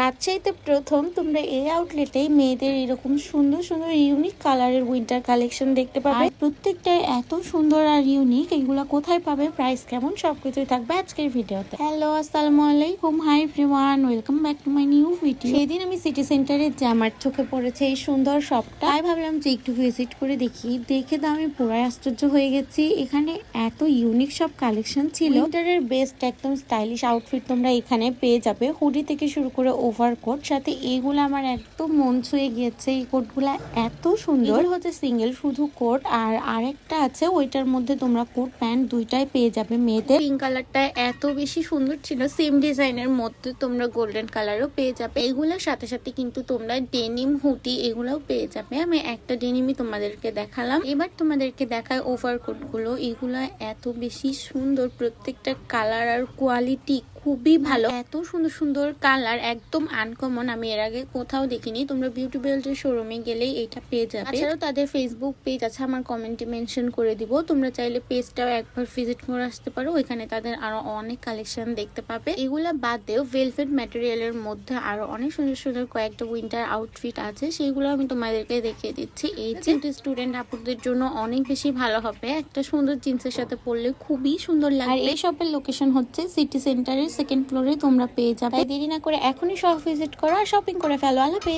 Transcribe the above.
রাজশাহীতে প্রথম তোমরা এই আউটলেটে মেয়েদের এরকম সুন্দর সুন্দর ইউনিক কালারের উইন্টার কালেকশন দেখতে পাবে। প্রত্যেকটা এত সুন্দর আর ইউনিক, এগুলো কোথায় পাবে, প্রাইস কেমন, সবকিছুই থাকবে আজকের ভিডিওতে। হ্যালো, আসসালামু আলাইকুম, hi everyone, welcome back to my new video. সেদিন আমি সিটি সেন্টারে যে আমার চোখে পড়েছে এই সুন্দর শপটা, তাই ভাবলাম যে একটু ভিজিট করে দেখি। দেখে তো আমি পুরাই আশ্চর্য হয়ে গেছি। এখানে এত ইউনিক সব কালেকশন ছিল। উইন্টারের বেস্ট একদম স্টাইলিশ আউটফিট তোমরা এখানে পেয়ে যাবে, হুডি থেকে শুরু করে ওভারকোট। সাথে এইগুলো আমার একদম মন ছুঁয়ে গিয়েছে। এই কোটগুলা এত সুন্দর, হচ্ছে সিঙ্গেল শুধু কোট, আর আরেকটা আছে ওইটার মধ্যে তোমরা কোট প্যান্ট দুইটাই পেয়ে যাবে মেয়েদের। পিঙ্ক কালারটা এত বেশি সুন্দর ছিল, সেম ডিজাইনের মধ্যে তোমরা গোল্ডেন কালারও পেয়ে যাবে। এগুলোর সাথে সাথে কিন্তু তোমরা ডেনিম হুডি এগুলোও পেয়ে যাবে। আমি একটা ডেনিমই তোমাদেরকে দেখালাম, এবার তোমাদেরকে দেখায় ওভারকোট গুলো। এগুলা এত বেশি সুন্দর, প্রত্যেকটা কালার আর কোয়ালিটি খুবই ভালো। এত সুন্দর সুন্দর কালার, একদম আনকমন, আমি এর আগে কোথাও দেখিনি। তোমরা বিউটি বেল্টের শোরুমে গেলেই এটা পেয়ে যাবে। তাছাড়াও তাদের ফেসবুক পেজ আছে, আমার কমেন্টে মেনশন করে দিব। তোমরা চাইলে পেজটাও একবার ভিজিট করে আসতে পারো, ওইখানে তাদের আরো অনেক কালেকশন দেখতে পাবে। এগুলা বাদেও ভেলভেট ম্যাটেরিয়ালের মধ্যে আরো অনেক সুন্দর সুন্দর কয়েকটা উইন্টার আউটফিট আছে, সেগুলো আমি তোমাদেরকে দেখিয়ে দিচ্ছি। এই যে স্টুডেন্ট আপুদের জন্য অনেক বেশি ভালো হবে, একটা সুন্দর জিন্সের সাথে পরলে খুবই সুন্দর লাগে। আর এই শপের লোকেশন হচ্ছে সিটি সেন্টারের সেকেন্ড ফ্লোরে তোমরা পেয়ে যাবে। দেরি না করে এখনই সব ভিজিট করো আর শপিং করে ফেলো। আল্লাহ হাফেজ।